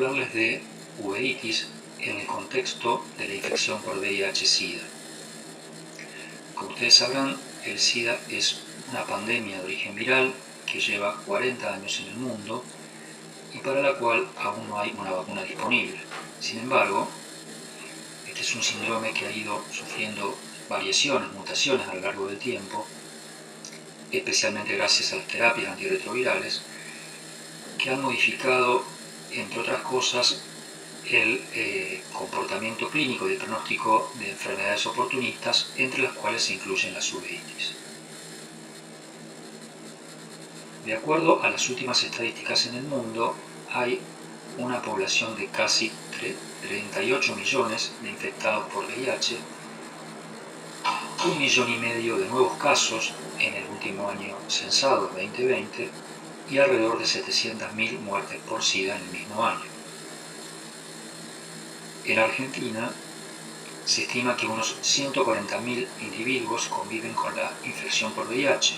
hablarles de uveitis en el contexto de la infección por VIH-Sida. Como ustedes sabrán, el SIDA es una pandemia de origen viral que lleva 40 años en el mundo y para la cual aún no hay una vacuna disponible. Sin embargo, este es un síndrome que ha ido sufriendo variaciones, mutaciones a lo largo del tiempo, especialmente gracias a las terapias antirretrovirales, que han modificado, entre otras cosas, el comportamiento clínico y el pronóstico de enfermedades oportunistas, entre las cuales se incluyen las uveitis. De acuerdo a las últimas estadísticas en el mundo, hay una población de casi 38 millones de infectados por VIH, 1,5 millones de nuevos casos en el último año censado, 2020, y alrededor de 700.000 muertes por SIDA en el mismo año. En Argentina se estima que unos 140.000 individuos conviven con la infección por VIH,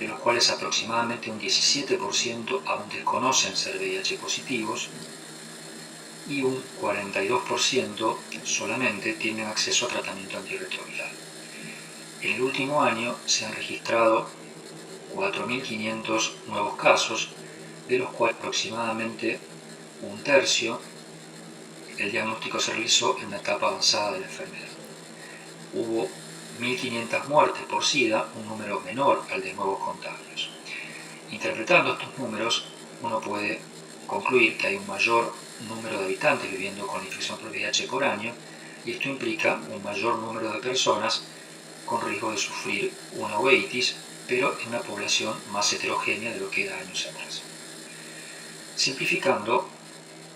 de los cuales aproximadamente un 17% aún desconocen ser VIH positivos y un 42% solamente tienen acceso a tratamiento antirretroviral. En el último año se han registrado 4.500 nuevos casos, de los cuales aproximadamente un tercio el diagnóstico se realizó en una etapa avanzada de la enfermedad. Hubo 1.500 muertes por SIDA, un número menor al de nuevos contagios. Interpretando estos números, uno puede concluir que hay un mayor número de habitantes viviendo con la infección por VIH por año, y esto implica un mayor número de personas con riesgo de sufrir una uveitis, pero en una población más heterogénea de lo que era años atrás. Simplificando,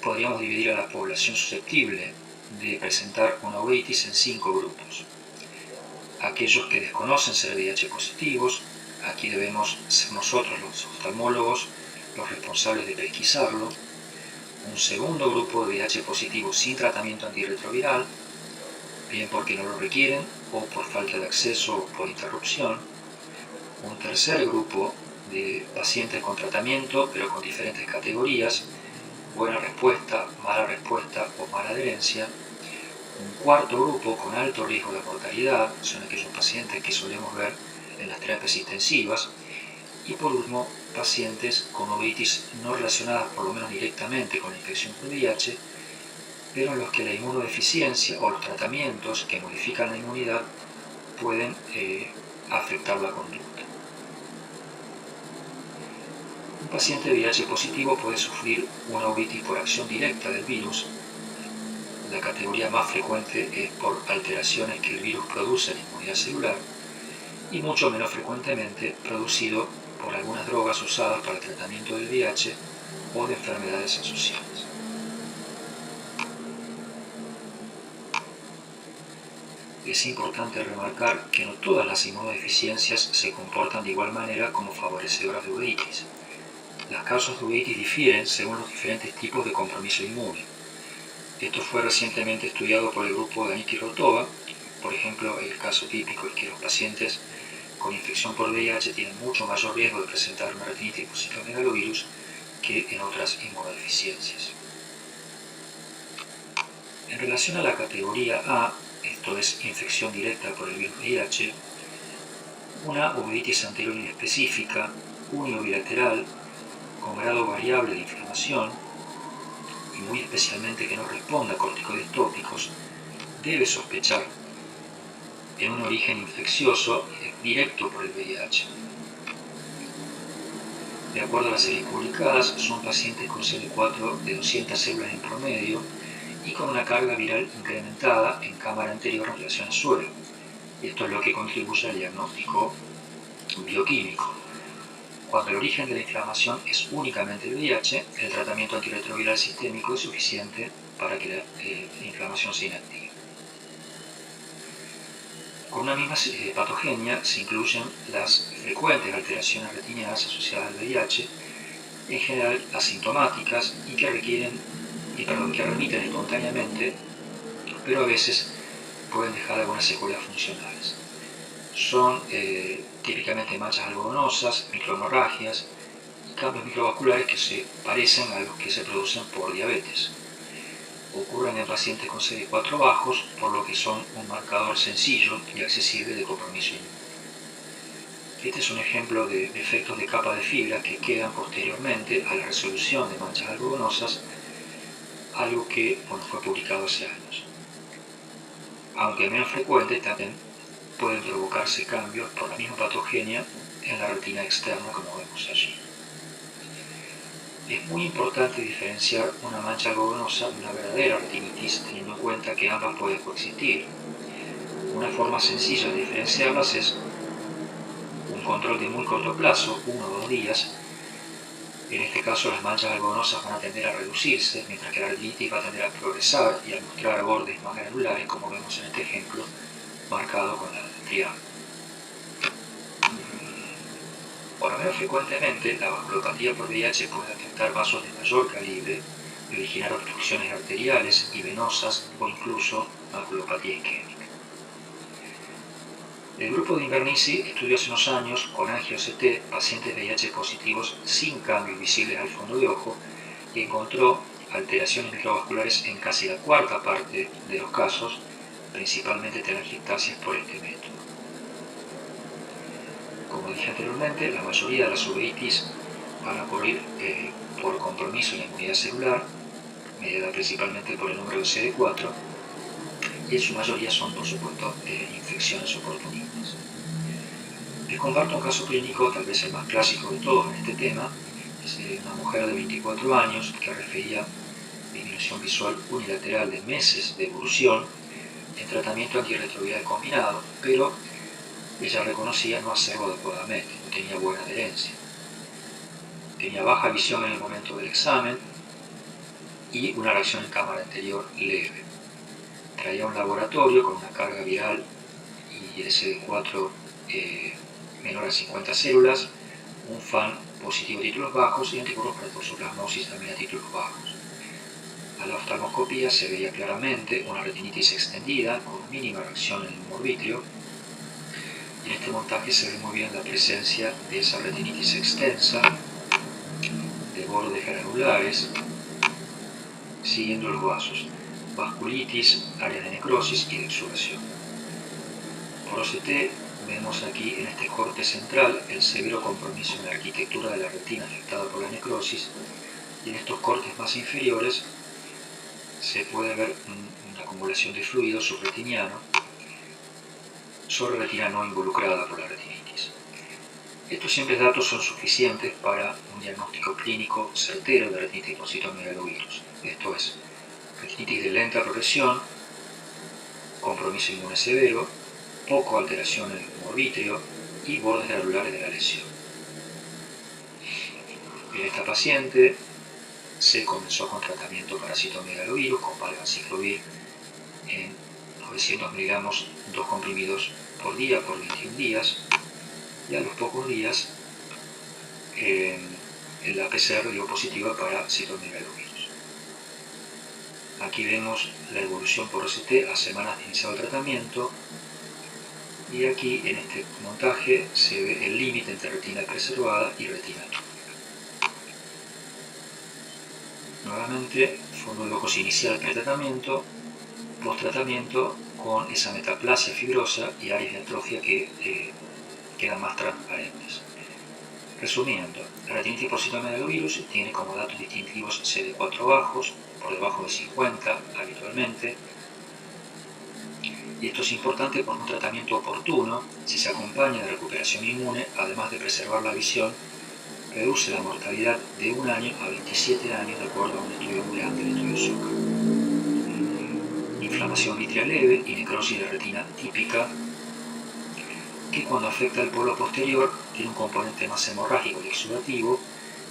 podríamos dividir a la población susceptible de presentar una uveitis en 5 grupos. Aquellos que desconocen ser VIH positivos, aquí debemos ser nosotros los oftalmólogos los responsables de pesquisarlo. Un segundo grupo de VIH positivos sin tratamiento antirretroviral, bien porque no lo requieren o por falta de acceso o por interrupción. Un tercer grupo de pacientes con tratamiento, pero con diferentes categorías: buena respuesta, mala respuesta o mala adherencia. Un cuarto grupo con alto riesgo de mortalidad, son aquellos pacientes que solemos ver en las terapias intensivas. Y por último, pacientes con uveitis no relacionadas por lo menos directamente con la infección por VIH, pero en los que la inmunodeficiencia o los tratamientos que modifican la inmunidad pueden afectar la conducta. Un paciente VIH positivo puede sufrir una uveitis por acción directa del virus. La categoría más frecuente es por alteraciones que el virus produce en la inmunidad celular, y mucho menos frecuentemente producido por algunas drogas usadas para el tratamiento del VIH o de enfermedades asociadas. Es importante remarcar que no todas las inmunodeficiencias se comportan de igual manera como favorecedoras de uveitis. Las causas de uveitis difieren según los diferentes tipos de compromiso inmune. Esto fue recientemente estudiado por el grupo de Aniki Rotova. Por ejemplo, el caso típico es que los pacientes con infección por VIH tienen mucho mayor riesgo de presentar una retinitis por citomegalovirus que en otras inmunodeficiencias. En relación a la categoría A, esto es infección directa por el virus VIH, una uveitis anterior inespecífica, unibilateral, con grado variable de inflamación, y muy especialmente que no responda a corticoides tópicos, debe sospechar en un origen infeccioso directo por el VIH. De acuerdo a las series publicadas, son pacientes con CD4 de 200 células en promedio y con una carga viral incrementada en cámara anterior en relación al suelo. Y esto es lo que contribuye al diagnóstico bioquímico. Cuando el origen de la inflamación es únicamente el VIH, el tratamiento antirretroviral sistémico es suficiente para que la inflamación se inactive. Con una misma patogenia se incluyen las frecuentes alteraciones retinianas asociadas al VIH, en general asintomáticas y que remiten espontáneamente, pero a veces pueden dejar algunas secuelas funcionales. Son típicamente manchas algodonosas, microhemorragias, cambios microvasculares que se parecen a los que se producen por diabetes. Ocurren en pacientes con CD4 bajos, por lo que son un marcador sencillo y accesible de compromiso inmune. Este es un ejemplo de efectos de capa de fibra que quedan posteriormente a la resolución de manchas algodonosas, algo que fue publicado hace años. Aunque menos frecuente, también pueden provocarse cambios por la misma patogenia en la retina externa, como vemos allí. Es muy importante diferenciar una mancha algodonosa de una verdadera retinitis, teniendo en cuenta que ambas pueden coexistir. Una forma sencilla de diferenciarlas es un control de muy corto plazo, 1 o 2 días. En este caso, las manchas algodonosas van a tender a reducirse, mientras que la retinitis va a tender a progresar y a mostrar bordes más granulares, como vemos en este ejemplo, marcado con la triángulo. Por lo menos frecuentemente, la vasculopatía por VIH puede afectar vasos de mayor calibre, y originar obstrucciones arteriales y venosas o incluso vasculopatía isquémica. El grupo de Invernizzi estudió hace unos años con angio-CT pacientes VIH positivos sin cambios visibles al fondo de ojo y encontró alteraciones microvasculares en casi la cuarta parte de los casos, principalmente telangiectasias por este método. Como dije anteriormente, la mayoría de las uveitis van a ocurrir por compromiso en la inmunidad celular, mediada principalmente por el número de CD4, y en su mayoría son, por supuesto, infecciones oportunistas. Les comparto un caso clínico, tal vez el más clásico de todos en este tema. Es una mujer de 24 años que refería disminución visual unilateral de meses de evolución en tratamiento antirretroviral combinado, pero ella reconocía no hacerlo adecuadamente, no tenía buena adherencia. Tenía baja visión en el momento del examen y una reacción en cámara anterior leve. Traía un laboratorio con una carga viral y CD4 menor a 50 células, un FAN positivo a títulos bajos y anticuerpos para toxoplasmosis también a títulos bajos. A la oftalmoscopía se veía claramente una retinitis extendida con mínima reacción en el humor vítreo, y en este montaje se ve muy bien la presencia de esa retinitis extensa, de bordes granulares, siguiendo los vasos, vasculitis, áreas de necrosis y de exudación. Por OCT vemos aquí en este corte central el severo compromiso en la arquitectura de la retina afectada por la necrosis, y en estos cortes más inferiores se puede ver una acumulación de fluido subretiniano sobre retina no involucrada por la retinitis. Estos simples datos son suficientes para un diagnóstico clínico certero de retinitis por citomegalovirus, esto es, retinitis de lenta progresión, compromiso inmune severo, poco alteración en el humor vítreo y bordes granulares de la lesión. En esta paciente se comenzó con tratamiento para citomegalovirus con palbociclovir en 900 miligramos, 2 comprimidos por día por 21 días, y a los pocos días la PCR dio positiva para citomegalovirus. Aquí vemos la evolución por OCT a semanas de iniciado el tratamiento, y aquí en este montaje se ve el límite entre retina preservada y retina atópica. Nuevamente, fondo de ojos inicial pretratamiento, post-tratamiento con esa metaplasia fibrosa y áreas de atrofia que quedan más transparentes. Resumiendo, la retinitis por citomegalovirus tiene como datos distintivos CD4 bajos, por debajo de 50 habitualmente, y esto es importante porque un tratamiento oportuno, si se acompaña de recuperación inmune, además de preservar la visión, reduce la mortalidad de 1 año a 27 años de acuerdo a un estudio muy grande, el estudio SOCA. Inflamación vitrea leve y necrosis de retina típica, que cuando afecta el polo posterior tiene un componente más hemorrágico y exudativo,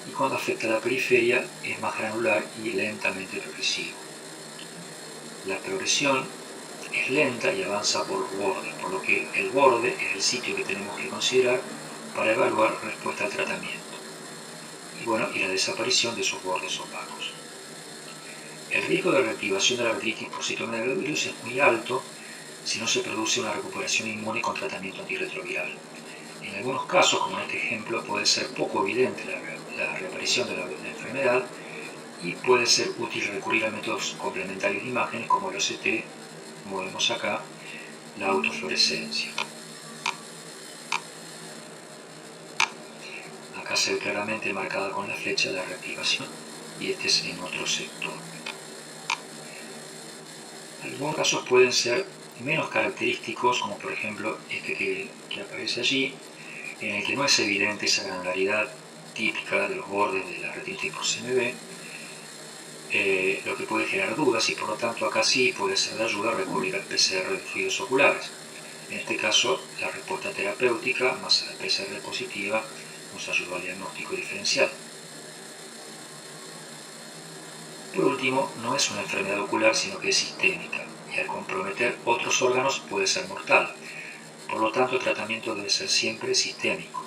y cuando afecta la periferia es más granular y lentamente progresivo. La progresión es lenta y avanza por los bordes, por lo que el borde es el sitio que tenemos que considerar para evaluar respuesta al tratamiento. Y la desaparición de esos bordes opacos. El riesgo de reactivación de la retinitis por citomegalovirus es muy alto si no se produce una recuperación inmune con tratamiento antirretroviral. En algunos casos, como en este ejemplo, puede ser poco evidente la reaparición de la enfermedad y puede ser útil recurrir a métodos complementarios de imágenes como el OCT, como vemos acá, la autofluorescencia. Acá se ve claramente marcada con la flecha la reactivación y este es en otro sector. Algunos casos pueden ser menos característicos, como por ejemplo este que aparece allí, en el que no es evidente esa granularidad típica de los bordes de la retinitis por CMV, lo que puede generar dudas y por lo tanto acá sí puede ser de ayuda recurrir al PCR de fluidos oculares. En este caso, la respuesta terapéutica más la PCR positiva nos ayudó al diagnóstico diferencial. Por último, no es una enfermedad ocular sino que es sistémica y al comprometer otros órganos puede ser mortal. Por lo tanto, el tratamiento debe ser siempre sistémico.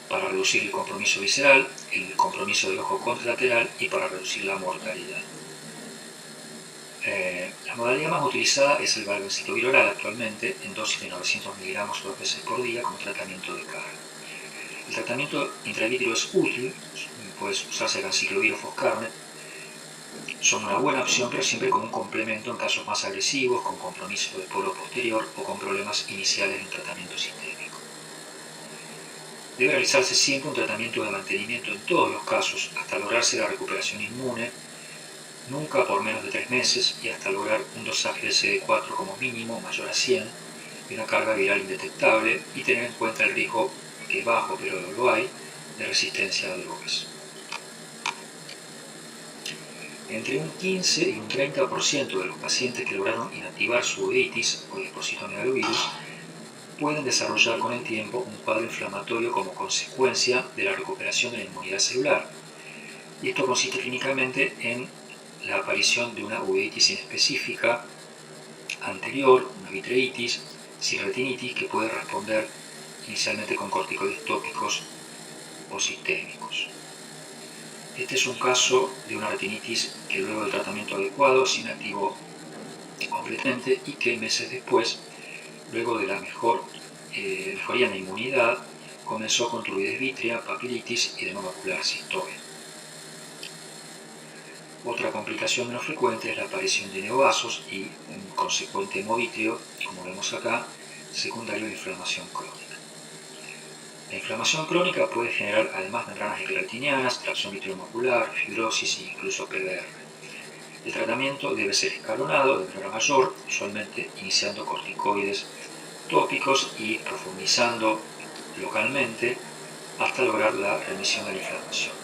Para reducir el compromiso visceral, el compromiso del ojo contralateral y para reducir la mortalidad. La modalidad más utilizada es el valganciclovir oral actualmente en dosis de 900 miligramos 2 veces por día como tratamiento de carga. El tratamiento intravítero es útil, puede usarse el ganciclovir o foscarnet, son una buena opción pero siempre como un complemento en casos más agresivos, con compromiso del polo posterior o con problemas iniciales en tratamiento sistémico. Debe realizarse siempre un tratamiento de mantenimiento en todos los casos hasta lograrse la recuperación inmune, nunca por menos de 3 meses y hasta lograr un dosaje de CD4 como mínimo mayor a 100 y una carga viral indetectable y tener en cuenta el riesgo, que es bajo pero lo hay, de resistencia a drogas. Entre un 15 y un 30% de los pacientes que lograron inactivar su uveitis o depositomegalovírus pueden desarrollar con el tiempo un cuadro inflamatorio como consecuencia de la recuperación de la inmunidad celular. Y esto consiste clínicamente en la aparición de una uveitis inespecífica anterior, una vitreitis, sin retinitis, que puede responder inicialmente con corticoides tópicos o sistémicos. Este es un caso de una retinitis que luego del tratamiento adecuado se inactivó completamente y que meses después, luego de la mejoría en la inmunidad, comenzó con turbidez vítrea, papilitis y edema macular cistoide. Otra complicación menos frecuente es la aparición de neovasos y un consecuente hemovítrio, como vemos acá, secundario de inflamación crónica. La inflamación crónica puede generar además membranas esclerotinianas, tracción vitreomacular, fibrosis e incluso PDR. El tratamiento debe ser escalonado de menor a mayor, usualmente iniciando corticoides tópicos y profundizando localmente hasta lograr la remisión de la inflamación,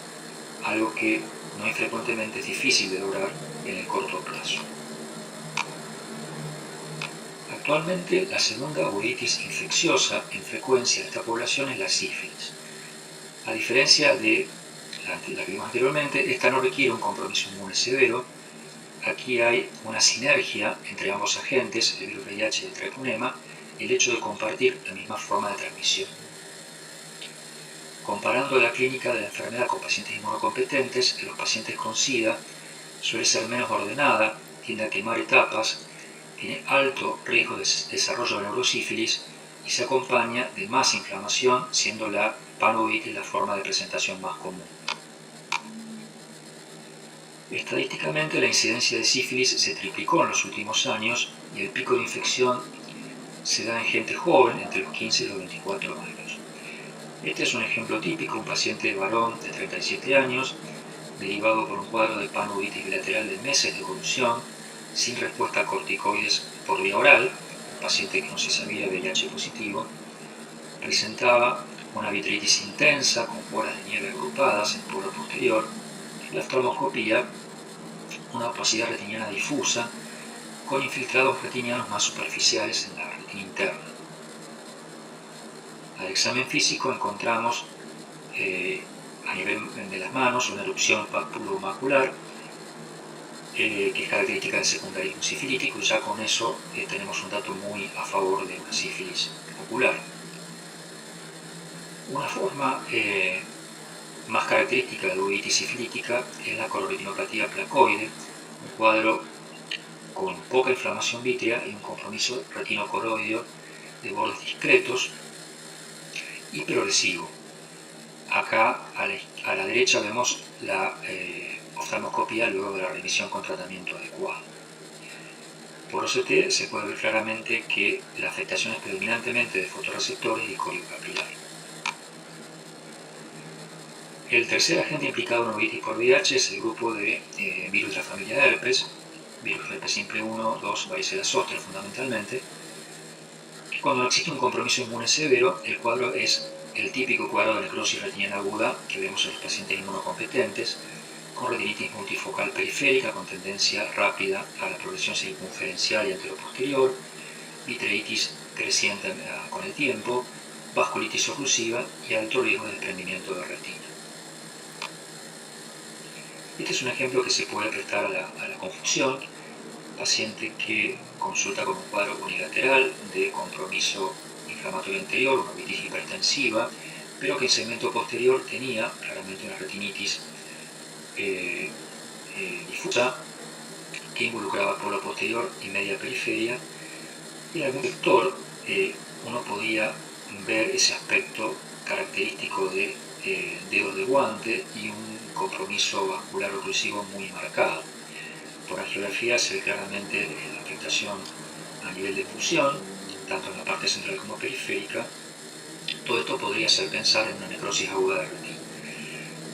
algo que no infrecuentemente es difícil de lograr en el corto plazo. Actualmente, la segunda uveitis infecciosa en frecuencia de esta población es la sífilis. A diferencia de la que vimos anteriormente, esta no requiere un compromiso inmune severo. Aquí hay una sinergia entre ambos agentes, el virus VIH y el treponema, y el hecho de compartir la misma forma de transmisión. Comparando la clínica de la enfermedad con pacientes inmunocompetentes, en los pacientes con SIDA suele ser menos ordenada, tiende a quemar etapas, tiene alto riesgo de desarrollo de neurosífilis y se acompaña de más inflamación, siendo la panoviritis la forma de presentación más común. Estadísticamente, la incidencia de sífilis se triplicó en los últimos años y el pico de infección se da en gente joven, entre los 15 y los 24 años. Este es un ejemplo típico, un paciente varón de 37 años, derivado por un cuadro de panoviritis bilateral de meses de evolución, sin respuesta a corticoides por vía oral, un paciente que no se sabía VIH positivo, presentaba una vitreitis intensa con bolas de nieve agrupadas en el polo posterior, y la oftalmoscopía, una opacidad retiniana difusa, con infiltrados retinianos más superficiales en la retina interna. Al examen físico encontramos a nivel de las manos una erupción papulomacular, que es característica del secundarismo sifilítico, y ya con eso tenemos un dato muy a favor de una sífilis ocular. Una forma más característica de la uveitis sifilítica es la coloretinopatía placoide, un cuadro con poca inflamación vítrea y un compromiso retinocoroideo de bordes discretos y progresivo. Acá a la derecha vemos la oftalmoscopía luego de la revisión con tratamiento adecuado. Por OCT se puede ver claramente que la afectación es predominantemente de fotorreceptores y coriocapilar. El tercer agente implicado en uveitis por VIH es el grupo de virus de la familia herpes, virus herpes simple 1, 2, varicela zoster fundamentalmente. Cuando existe un compromiso inmune severo, el cuadro es el típico cuadro de necrosis retiniana aguda que vemos en los pacientes inmunocompetentes, con retinitis multifocal periférica con tendencia rápida a la progresión circunferencial y anteroposterior, vitreitis creciente con el tiempo, vasculitis oclusiva y alto riesgo de desprendimiento de retina. Este es un ejemplo que se puede prestar a la confusión. Paciente que consulta con un cuadro unilateral de compromiso inflamatorio anterior, una uveitis hipertensiva, pero que en segmento posterior tenía claramente una retinitis difusa que involucraba polo posterior y media periferia, y en algún sector uno podía ver ese aspecto característico de dedos de guante y un compromiso vascular oclusivo muy marcado. Por angiografía se ve claramente la afectación a nivel de fusión, tanto en la parte central como periférica. Todo esto podría hacer pensar en una necrosis aguda de retina.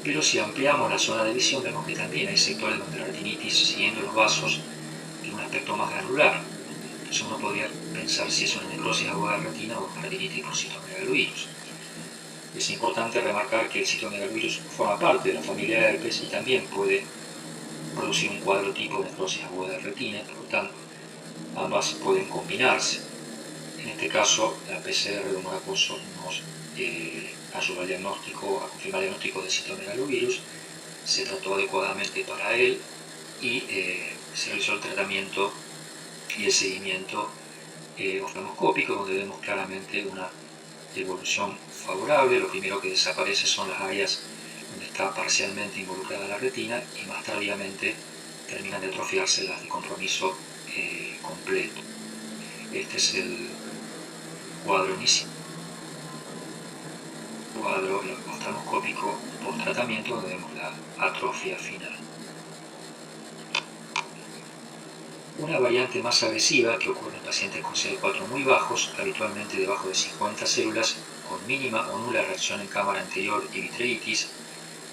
Pero si ampliamos la zona de visión, vemos que también hay sectores donde la retinitis, siguiendo los vasos, tiene un aspecto más granular. Entonces uno podría pensar si es una necrosis aguda de retina o una retinitis por citomegalovirus. Es importante remarcar que el citomegalovirus forma parte de la familia de herpes y también puede producir un cuadro tipo de necrosis aguda de retina, por lo tanto, ambas pueden combinarse. En este caso, la PCR de monoacoso nos ayuda al diagnóstico, a confirmar el diagnóstico de citomegalovirus, se trató adecuadamente para él y se realizó el tratamiento y el seguimiento oftalmoscópico, donde vemos claramente una evolución favorable. Lo primero que desaparece son las áreas donde está parcialmente involucrada la retina y más tardíamente terminan de atrofiarse las de compromiso completo. Este es el cuadro inicial, cuadro oftalmoscópico post tratamiento, donde vemos la atrofia final. Una variante más agresiva que ocurre en pacientes con CD4 muy bajos, habitualmente debajo de 50 células, con mínima o nula reacción en cámara anterior y vitreitis,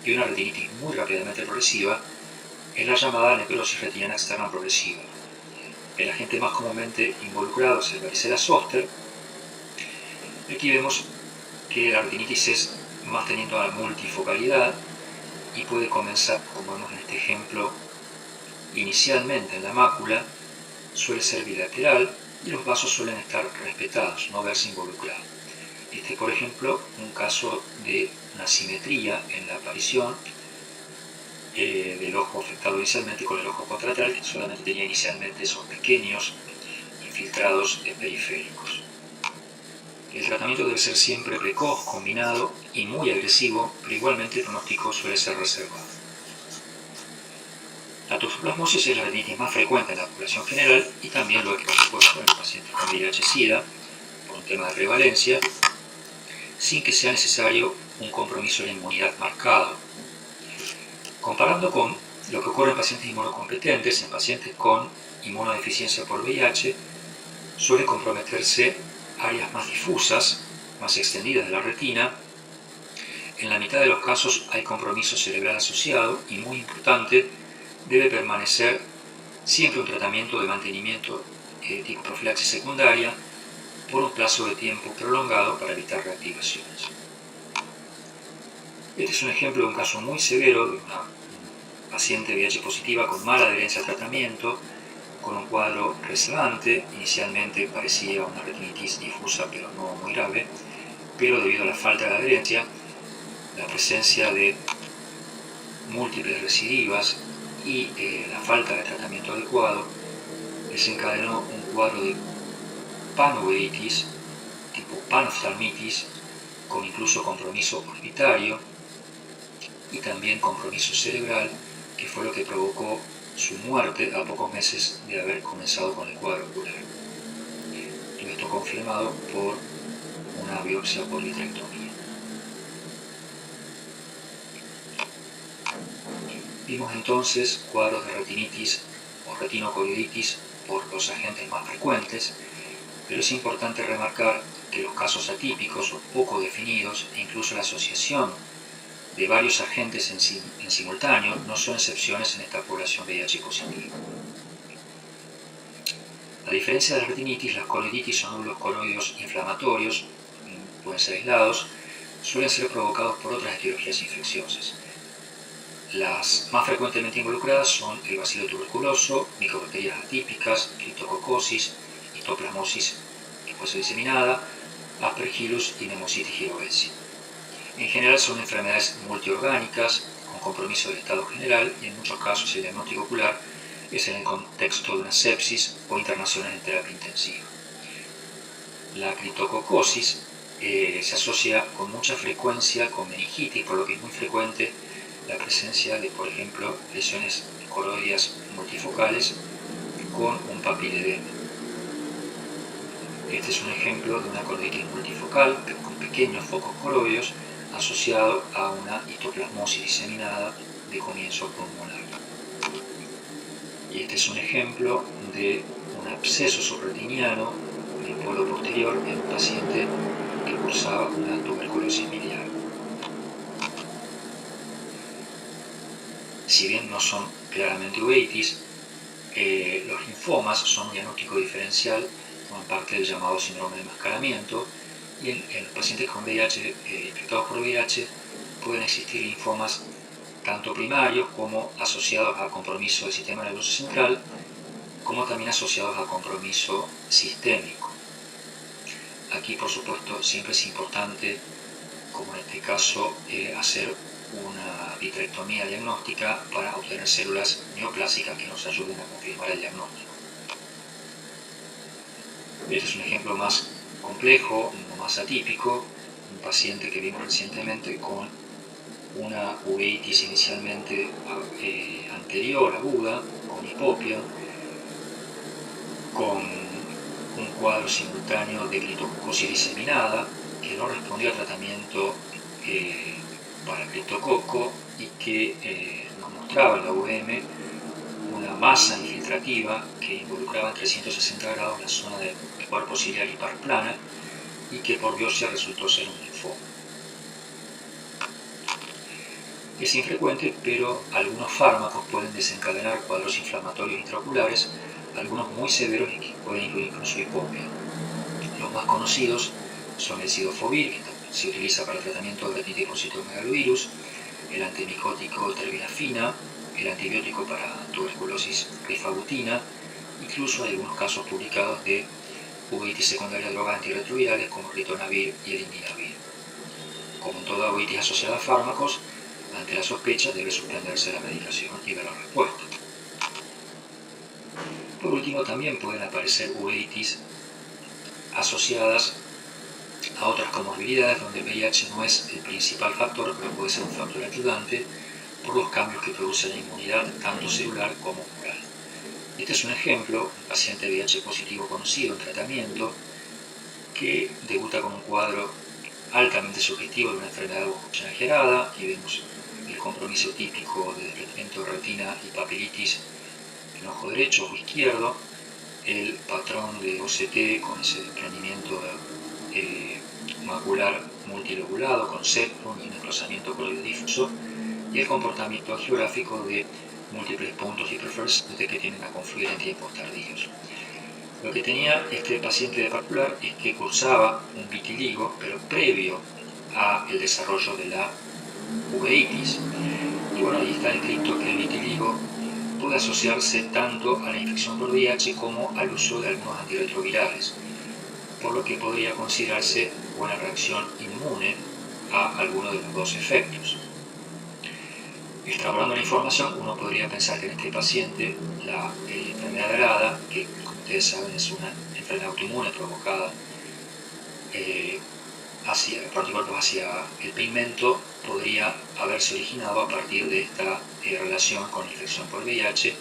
y una retinitis muy rápidamente progresiva, es la llamada necrosis retiniana externa progresiva. El agente más comúnmente involucrado es el varicela zoster. Aquí vemos que la retinitis es más teniendo a la multifocalidad y puede comenzar, como vemos en este ejemplo, inicialmente en la mácula, suele ser bilateral y los vasos suelen estar respetados, no verse involucrados. Este es, por ejemplo, un caso de una simetría en la aparición del ojo afectado inicialmente con el ojo contralateral, que solamente tenía inicialmente esos pequeños infiltrados periféricos. El tratamiento debe ser siempre precoz, combinado y muy agresivo, pero igualmente el pronóstico suele ser reservado. La toxoplasmosis es la retinitis más frecuente en la población general y también lo es, por supuesto, en los pacientes con VIH-Sida, por un tema de prevalencia, sin que sea necesario un compromiso de la inmunidad marcado. Comparando con lo que ocurre en pacientes inmunocompetentes, en pacientes con inmunodeficiencia por VIH, suelen comprometerse áreas más difusas, más extendidas de la retina. En la mitad de los casos hay compromiso cerebral asociado y, muy importante, debe permanecer siempre un tratamiento de mantenimiento tipo profilaxis secundaria por un plazo de tiempo prolongado para evitar reactivaciones. Este es un ejemplo de un caso muy severo de una paciente VIH positiva con mala adherencia al tratamiento, con un cuadro reservante. Inicialmente parecía una retinitis difusa pero no muy grave, pero debido a la falta de adherencia, la presencia de múltiples recidivas y la falta de tratamiento adecuado desencadenó un cuadro de panuveitis tipo panoftalmitis, con incluso compromiso orbitario y también compromiso cerebral, que fue lo que provocó su muerte a pocos meses de haber comenzado con el cuadro ocular. Todo esto confirmado por una biopsia por vitrectomía. Vimos entonces cuadros de retinitis o retinocoiditis por los agentes más frecuentes, pero es importante remarcar que los casos atípicos o poco definidos e incluso la asociación de varios agentes en simultáneo no son excepciones en esta población VIH positiva. A diferencia de la retinitis, las coloiditis son nódulos coloides inflamatorios, pueden ser aislados, suelen ser provocados por otras etiologías infecciosas. Las más frecuentemente involucradas son el bacilo tuberculoso, micobacterias atípicas, criptococosis, histoplasmosis que puede ser diseminada, Aspergillus y Pneumocystis jirovecii. En general son enfermedades multiorgánicas con compromiso del estado general y en muchos casos el diagnóstico ocular es en el contexto de una sepsis o internaciones en terapia intensiva. La criptococosis se asocia con mucha frecuencia con meningitis, por lo que es muy frecuente la presencia de, por ejemplo, lesiones coroideas multifocales con un papiledema. Este es un ejemplo de una coroiditis multifocal con pequeños focos coroideos asociado a una histoplasmosis diseminada de comienzo pulmonar. Y este es un ejemplo de un absceso subretiniano en el polo posterior en un paciente que cursaba una tuberculosis miliar. Si bien no son claramente uveitis, los linfomas son un diagnóstico diferencial, forman parte del llamado síndrome de enmascaramiento, y en los pacientes con VIH, infectados por VIH, pueden existir linfomas tanto primarios como asociados a compromiso del sistema nervioso central, como también asociados a compromiso sistémico. Aquí, por supuesto, siempre es importante, como en este caso, hacer una vitrectomía diagnóstica para obtener células neoplásicas que nos ayuden a confirmar el diagnóstico. Este es un ejemplo más complejo, más atípico, un paciente que vimos recientemente con una uveitis inicialmente anterior, aguda, con hipopia, con un cuadro simultáneo de criptococosis diseminada que no respondió a tratamiento para criptococo y que nos mostraba en la UM una masa infiltrativa que involucraba en 360 grados la zona del cuerpo ciliar hiperplana y que por biopsia resultó ser un linfoma. Es infrecuente, pero algunos fármacos pueden desencadenar cuadros inflamatorios intraoculares, algunos muy severos y que pueden incluir incluso hipopia. Los más conocidos son el cidofovir, que se utiliza para el tratamiento de retinitis por citomegalovirus, el antimicótico terbinafina, el antibiótico para tuberculosis rifabutina, incluso hay algunos casos publicados de uveitis secundaria a drogas antirretrovirales como el ritonavir y el indinavir. Como en toda uveitis asociada a fármacos, ante la sospecha debe suspenderse la medicación y ver la respuesta. Por último, también pueden aparecer uveitis asociadas a otras comorbilidades donde el VIH no es el principal factor, pero puede ser un factor ayudante por los cambios que produce la inmunidad tanto celular como humoral. Este es un ejemplo, un paciente VIH positivo conocido en tratamiento que debuta con un cuadro altamente sugestivo de una enfermedad exagerada. Aquí vemos el compromiso típico de desprendimiento de retina y papilitis en ojo derecho o izquierdo, el patrón de OCT con ese desprendimiento macular multilobulado con septum y un desplazamiento coloide difuso, y el comportamiento geográfico de múltiples puntos hiperfluorescentes que tienden a confluir en tiempos tardíos. Lo que tenía este paciente de particular es que cursaba un vitiligo, pero previo al desarrollo de la uveitis. Y bueno, ahí está escrito que el vitiligo puede asociarse tanto a la infección por VIH como al uso de algunos antirretrovirales, por lo que podría considerarse una reacción inmune a alguno de los dos efectos. Extrapolando la información, uno podría pensar que en este paciente la enfermedad de Arada, que como ustedes saben es una enfermedad autoinmune provocada por anticuerpos hacia el pigmento, podría haberse originado a partir de esta relación con la infección por VIH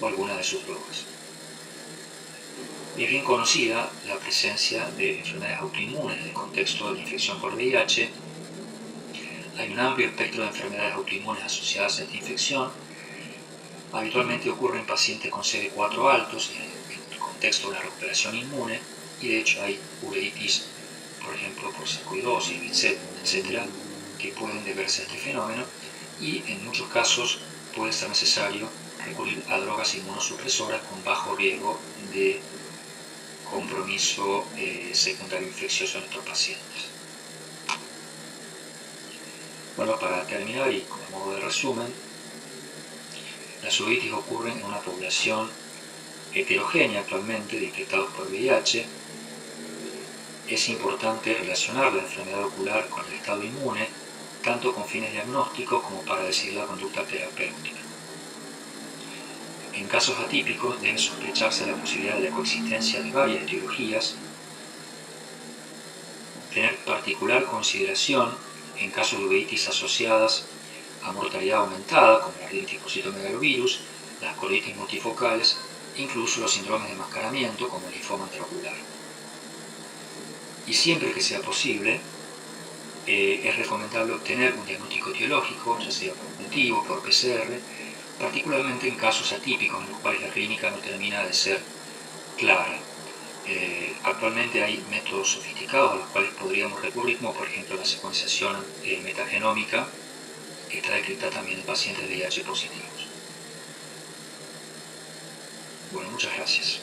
o alguna de sus drogas. Es bien conocida la presencia de enfermedades autoinmunes en el contexto de la infección por VIH. Hay un amplio espectro de enfermedades autoinmunes asociadas a esta infección, Habitualmente ocurre en pacientes con CD4 altos en el contexto de una recuperación inmune, y de hecho hay uveitis, por ejemplo, por sarcoidosis, etc., que pueden deberse a este fenómeno, y en muchos casos puede ser necesario recurrir a drogas inmunosupresoras con bajo riesgo de compromiso secundario infeccioso en estos pacientes. Bueno, para terminar y como modo de resumen, las uveitis ocurren en una población heterogénea actualmente de infectados por VIH. Es importante relacionar la enfermedad ocular con el estado inmune, tanto con fines diagnósticos como para decidir la conducta terapéutica. En casos atípicos debe sospecharse la posibilidad de la coexistencia de varias etiologías, tener particular consideración en casos de uveitis asociadas a mortalidad aumentada, como la rinitis por citomegalovirus, las colitis multifocales, incluso los síndromes de enmascaramiento, como el linfoma intraocular. Y siempre que sea posible, es recomendable obtener un diagnóstico etiológico, ya sea por cultivo, por PCR, particularmente en casos atípicos en los cuales la clínica no termina de ser clara. Actualmente hay métodos sofisticados a los cuales podríamos recurrir, como por ejemplo la secuenciación metagenómica, que está descrita también en pacientes VIH positivos. Bueno, muchas gracias.